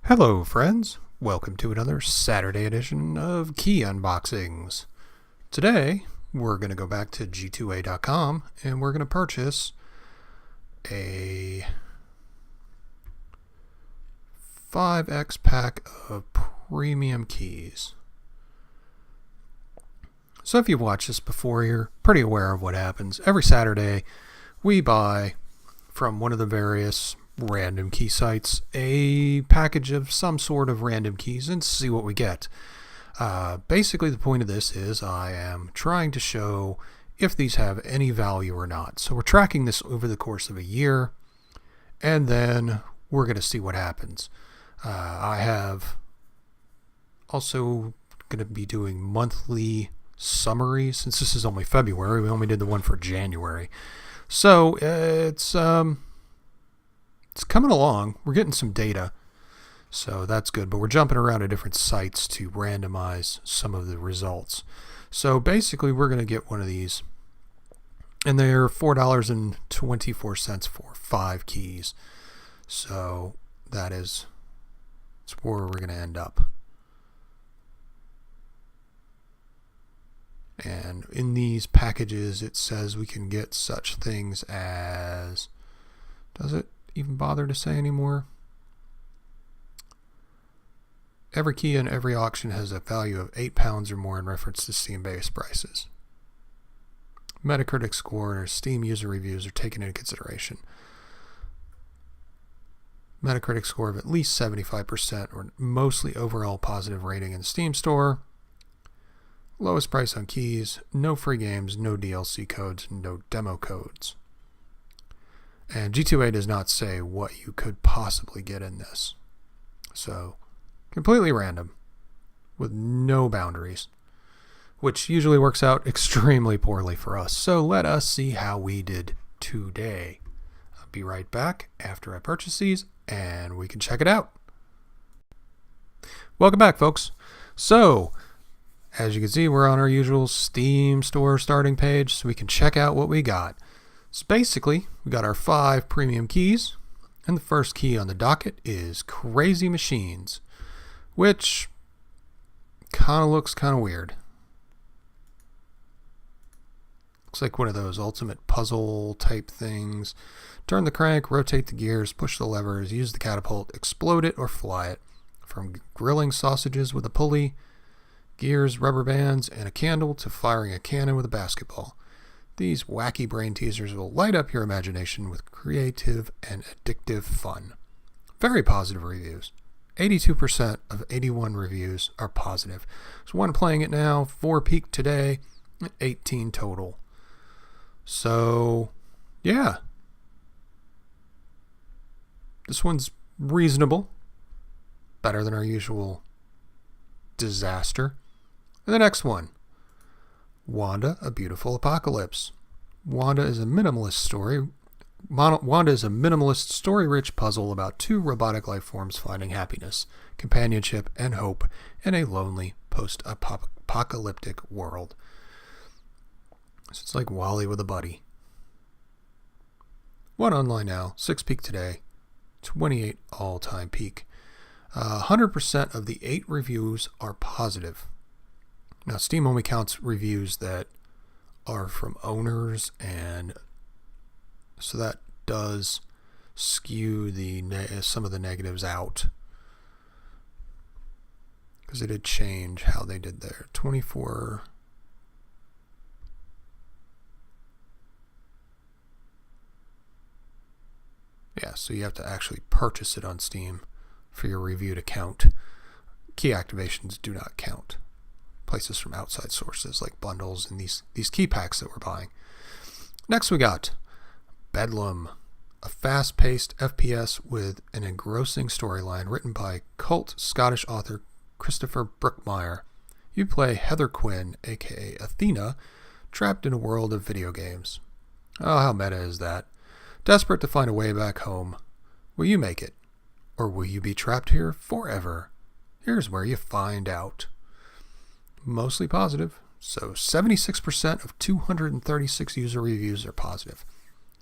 Hello, friends. Welcome to another Saturday edition of Key Unboxings. Today, we're going to go back to G2A.com and we're going to purchase a 5X pack of premium keys. So if you've watched this before, you're pretty aware of what happens. Every Saturday, we buy from one of the various random key sites a package of some sort of random keys and see what we get. Basically, the point of this is I am trying to show if these have any value or not. So we're tracking this over the course of a year, and then we're going to see what happens. I have also going to be doing monthly summaries. Since this is only February, we only did the one for January. So it's coming along. We're getting some data, so that's good, but we're jumping around to different sites to randomize some of the results. So basically, we're going to get one of these, and they're $4.24 for 5 keys. So that's where we're going to end up. And in these packages, it says we can get such things as, does it even bother to say anymore? Every key in every auction has a value of £8 or more in reference to Steam-based prices. Metacritic score and Steam user reviews are taken into consideration. Metacritic score of at least 75% or mostly overall positive rating in the Steam store. Lowest price on keys, no free games, no DLC codes, no demo codes. And G2A does not say what you could possibly get in this. So, completely random, with no boundaries, which usually works out extremely poorly for us. So let us see how we did today. I'll be right back after I purchase these, and we can check it out. Welcome back, folks. So, as you can see, we're on our usual Steam store starting page, so we can check out what we got. So basically, we got our 5 premium keys, and the first key on the docket is Crazy Machines, which kind of looks kind of weird. Looks like one of those ultimate puzzle type things. Turn the crank, rotate the gears, push the levers, use the catapult, explode it or fly it. From grilling sausages with a pulley, gears, rubber bands, and a candle to firing a cannon with a basketball. These wacky brain teasers will light up your imagination with creative and addictive fun. Very positive reviews. 82% of 81 reviews are positive. So one playing it now, 4 peaked today, 18 total. So, yeah. This one's reasonable. Better than our usual disaster. And the next one. Wanda, A Beautiful Apocalypse. Wanda is a minimalist story-rich puzzle about 2 robotic life forms finding happiness, companionship, and hope in a lonely post-apocalyptic world. So it's like Wally with a buddy. 1 online now, 6 peak today, 28 all-time peak. 100% of the 8 reviews are positive. Now, Steam only counts reviews that are from owners, and so that does skew some of the negatives out, because it did change how they did there. 24. Yeah, so you have to actually purchase it on Steam for your review to count. Key activations do not count. Places from outside sources like bundles and these key packs that we're buying. Next we got Bedlam, a fast-paced FPS with an engrossing storyline written by cult Scottish author Christopher Brookmyre. You play Heather Quinn, aka Athena, trapped in a world of video games. Oh, how meta is that? Desperate to find a way back home. Will you make it? Or will you be trapped here forever? Here's where you find out. Mostly positive, so 76% of 236 user reviews are positive.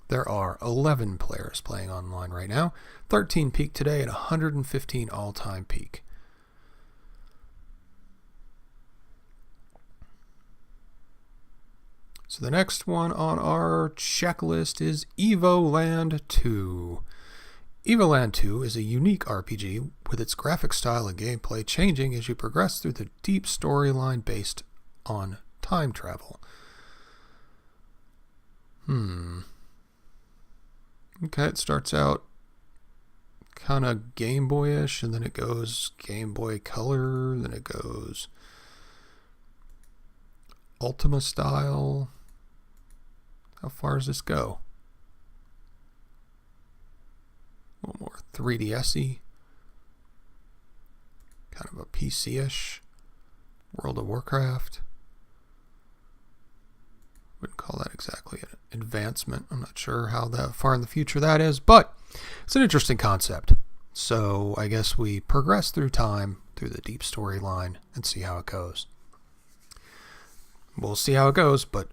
There are 11 players playing online right now, 13 peak today, and 115 all-time peak. So the next one on our checklist is Evoland 2. Evoland 2 is a unique RPG with its graphic style and gameplay changing as you progress through the deep storyline based on time travel. Okay, it starts out kind of Game Boy-ish, and then it goes Game Boy Color, then it goes Ultima style. How far does this go? A little more 3DS-y. Kind of a PC-ish. World of Warcraft. Wouldn't call that exactly an advancement. I'm not sure how that far in the future that is, but it's an interesting concept. So I guess we progress through time, through the deep storyline, and see how it goes. We'll see how it goes, but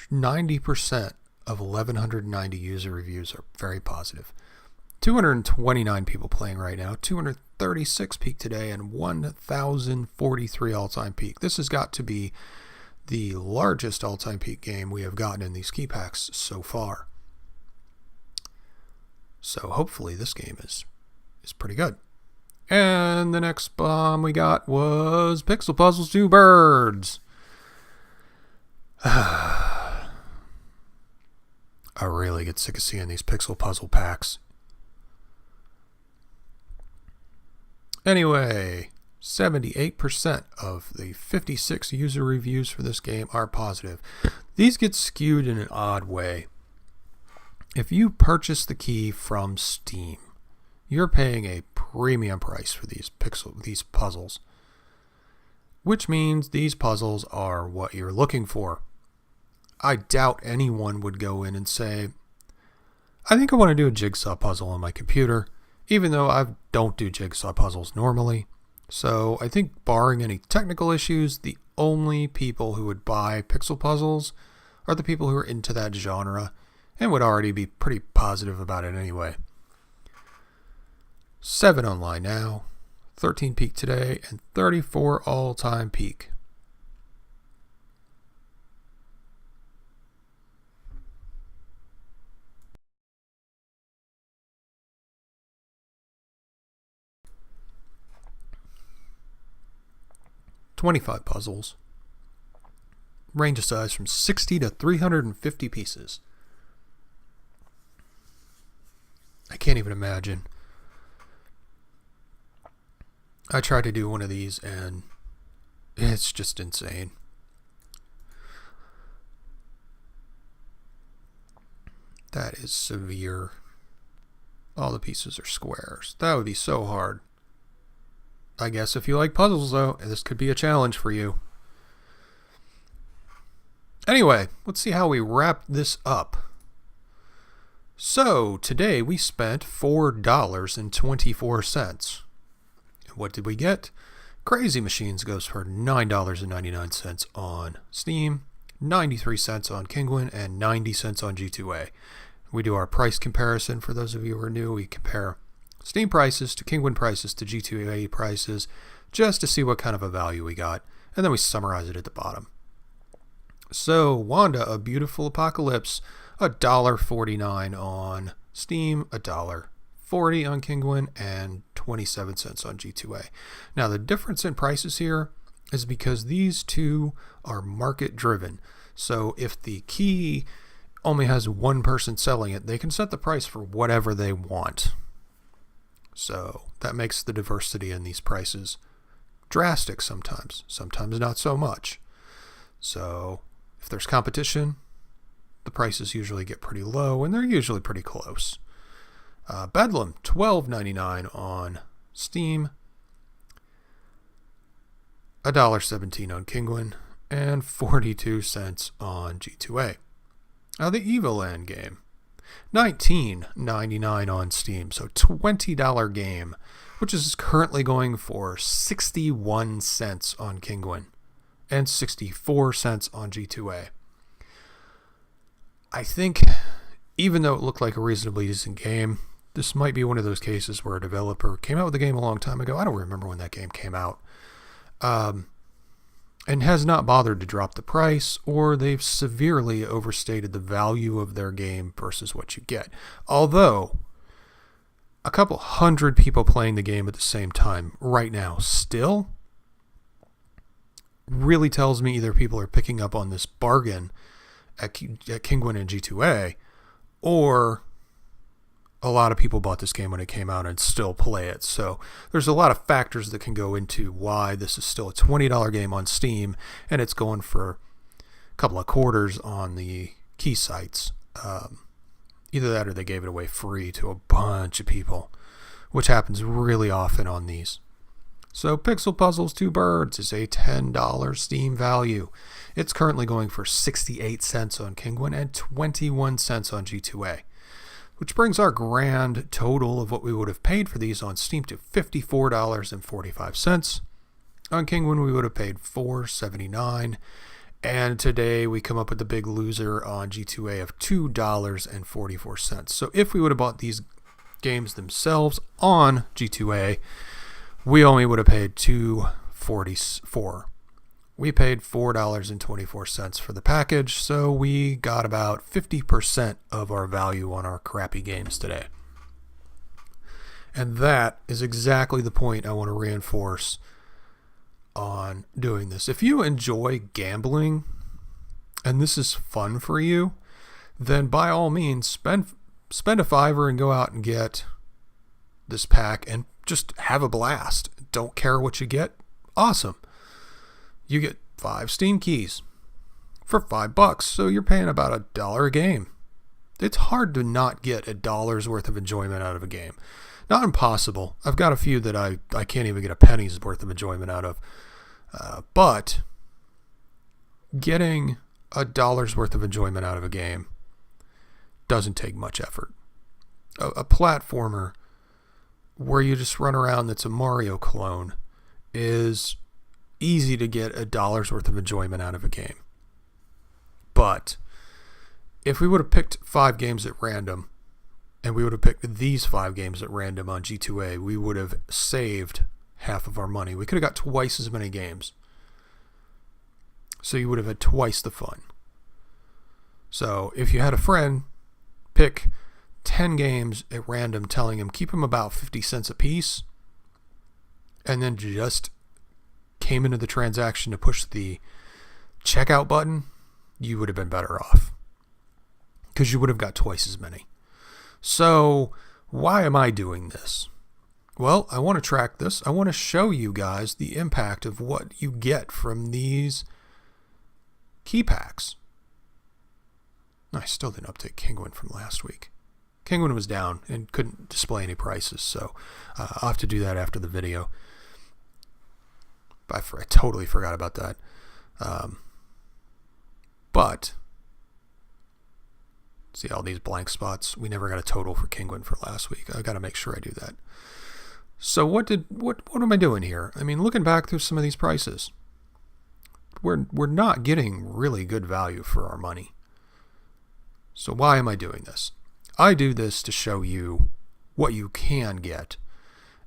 90% of 1,190 user reviews are very positive. 229 people playing right now, 236 peak today, and 1,043 all-time peak. This has got to be the largest all-time peak game we have gotten in these key packs so far. So hopefully this game is pretty good. And the next bomb we got was Pixel Puzzles 2 Birds. I really get sick of seeing these pixel puzzle packs. Anyway, 78% of the 56 user reviews for this game are positive. These get skewed in an odd way. If you purchase the key from Steam, you're paying a premium price for these puzzles, which means these puzzles are what you're looking for. I doubt anyone would go in and say, I think I want to do a jigsaw puzzle on my computer, even though I don't do jigsaw puzzles normally. So I think barring any technical issues, the only people who would buy pixel puzzles are the people who are into that genre and would already be pretty positive about it anyway. 7 online now, 13 peak today, and 34 all-time peak. $25 puzzles. Range of size from 60 to 350 pieces. I can't even imagine. I tried to do one of these and it's just insane. That is severe. All the pieces are squares. That would be so hard. I guess if you like puzzles, though, this could be a challenge for you. Anyway, let's see how we wrap this up. So, today we spent $4.24. What did we get? Crazy Machines goes for $9.99 on Steam, 93 cents on Kinguin, and 90 cents on G2A. We do our price comparison. For those of you who are new, we compare Steam prices to Kinguin prices to G2A prices just to see what kind of a value we got, and then we summarize it at the bottom. So, Wanda, A Beautiful Apocalypse, $1.49 on Steam, $1.40 on Kinguin, and 27 cents on G2A. Now, the difference in prices here is because these two are market driven. So, if the key only has one person selling it, they can set the price for whatever they want. So that makes the diversity in these prices drastic sometimes not so much. So if there's competition, the prices usually get pretty low, and they're usually pretty close. Bedlam, $12.99 on Steam, $1.17 on Kinguin, and 42 cents on G2A. Now the Evoland game, $19.99 on Steam, so $20 game, which is currently going for 61 cents on Kinguin and 64 cents on G2A. I think even though it looked like a reasonably decent game, this might be one of those cases where a developer came out with the game a long time ago. I don't remember when that game came out. And has not bothered to drop the price, or they've severely overstated the value of their game versus what you get. Although, a couple hundred people playing the game at the same time right now still really tells me either people are picking up on this bargain at Kinguin and G2A, or a lot of people bought this game when it came out and still play it. So there's a lot of factors that can go into why this is still a $20 game on Steam and it's going for a couple of quarters on the key sites. Either that or they gave it away free to a bunch of people, which happens really often on these. So Pixel Puzzles 2 Birds is a $10 Steam value. It's currently going for 68 cents on Kinguin and 21 cents on G2A. Which brings our grand total of what we would have paid for these on Steam to $54.45. On Kinguin, we would have paid $4.79. And today, we come up with the big loser on G2A of $2.44. So if we would have bought these games themselves on G2A, we only would have paid $2.44. We paid $4.24 for the package, so we got about 50% of our value on our crappy games today. And that is exactly the point I want to reinforce on doing this. If you enjoy gambling and this is fun for you, then by all means spend a $5 and go out and get this pack and just have a blast. Don't care what you get. Awesome. You get 5 Steam keys for $5, so you're paying about $1 a game. It's hard to not get $1's worth of enjoyment out of a game. Not impossible. I've got a few that I can't even get a penny's worth of enjoyment out of. But getting $1's worth of enjoyment out of a game doesn't take much effort. A platformer where you just run around that's a Mario clone is easy to get $1's worth of enjoyment out of a game. But if we would have picked 5 games at random, and we would have picked these 5 games at random on G2A, we would have saved half of our money. We could have got twice as many games. So you would have had twice the fun. So if you had a friend, pick 10 games at random, telling him keep them about 50 cents a piece, and then just came into the transaction to push the checkout button, you would have been better off because you would have got twice as many. So why am I doing this? Well, I want to track this. I want to show you guys the impact of what you get from these key packs. I still didn't update Kinguin from last week. Kinguin was down and couldn't display any prices, so I'll have to do that after the video. I totally forgot about that. But see all these blank spots? We never got a total for Kinguin for last week. I got to make sure I do that. So what am I doing here? I mean, looking back through some of these prices, we're not getting really good value for our money. So why am I doing this? I do this to show you what you can get.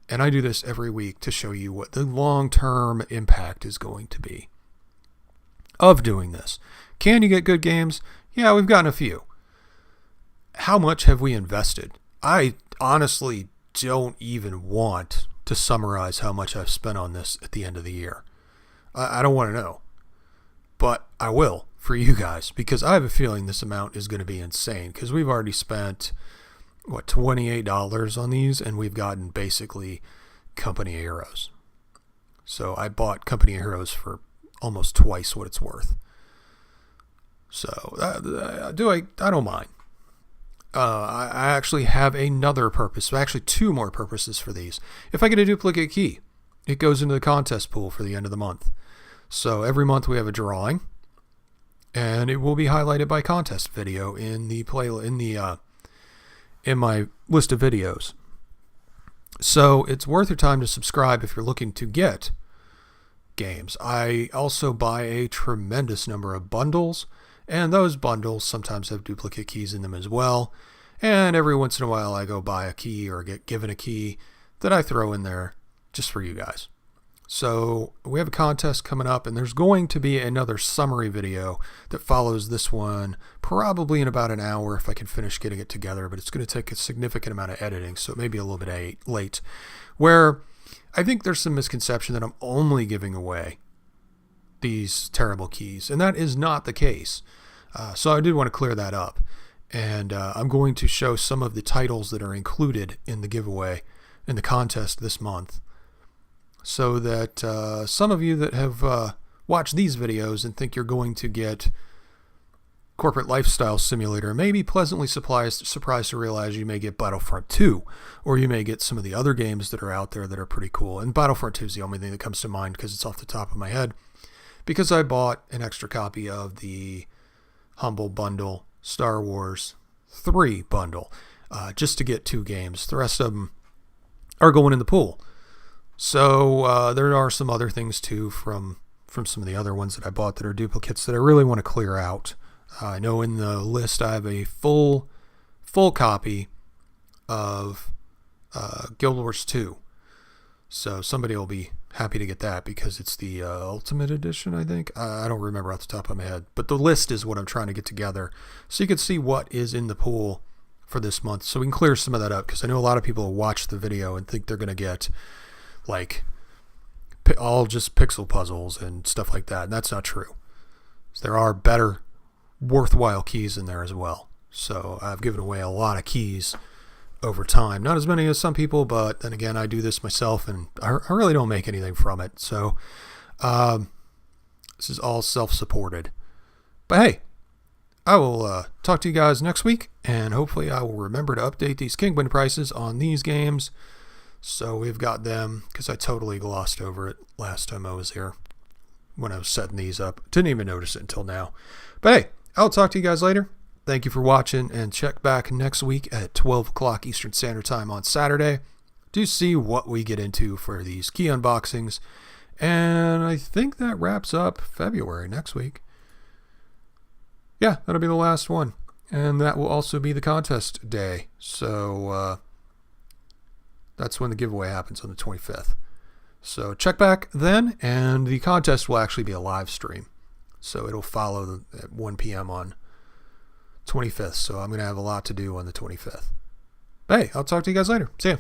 And I do this every week to show you what the long-term impact is going to be of doing this. Can you get good games? Yeah, we've gotten a few. How much have we invested? I honestly don't even want to summarize how much I've spent on this at the end of the year. I don't want to know. But I will for you guys, because I have a feeling this amount is going to be insane, because we've already spent $28 on these, and we've gotten basically Company of Heroes. So I bought Company of Heroes for almost twice what it's worth. So I don't mind. I actually have another purpose, actually 2 more purposes for these. If I get a duplicate key, it goes into the contest pool for the end of the month. So every month we have a drawing, and it will be highlighted by contest video in the in my list of videos. So it's worth your time to subscribe if you're looking to get games. I also buy a tremendous number of bundles And those bundles sometimes have duplicate keys in them as well. And every once in a while I go buy a key or get given a key that I throw in there just for you guys. So we have a contest coming up, and there's going to be another summary video that follows this one probably in about an hour if I can finish getting it together, but it's going to take a significant amount of editing, so it may be a little bit late, where I think there's some misconception that I'm only giving away these terrible keys, and that is not the case. So I did want to clear that up, and I'm going to show some of the titles that are included in the giveaway in the contest this month, so that some of you that have watched these videos and think you're going to get Corporate Lifestyle Simulator may be pleasantly surprised to realize you may get Battlefront 2, or you may get some of the other games that are out there that are pretty cool. And Battlefront 2 is the only thing that comes to mind because it's off the top of my head, because I bought an extra copy of the Humble Bundle Star Wars 3 bundle just to get 2 games. The rest of them are going in the pool. So there are some other things too from some of the other ones that I bought that are duplicates that I really want to clear out. I know in the list I have a full copy of Guild Wars 2. So somebody will be happy to get that because it's the Ultimate Edition, I think. I don't remember off the top of my head. But the list is what I'm trying to get together so you can see what is in the pool for this month. So we can clear some of that up, because I know a lot of people will watch the video and think they're going to get like all just pixel puzzles and stuff like that, and that's not true. There are better, worthwhile keys in there as well. So I've given away a lot of keys over time, not as many as some people, but then again, I do this myself and I really don't make anything from it. So this is all self-supported. But hey, I will talk to you guys next week, and hopefully I will remember to update these Kingpin prices on these games. So we've got them, because I totally glossed over it last time I was here when I was setting these up. Didn't even notice it until now. But hey, I'll talk to you guys later. Thank you for watching, and check back next week at 12 o'clock Eastern Standard Time on Saturday to see what we get into for these key unboxings. And I think that wraps up February next week. Yeah, that'll be the last one. And that will also be the contest day. So that's when the giveaway happens, on the 25th. So check back then, and the contest will actually be a live stream. So it'll follow at 1 p.m. on 25th. So I'm going to have a lot to do on the 25th. Hey, I'll talk to you guys later. See ya.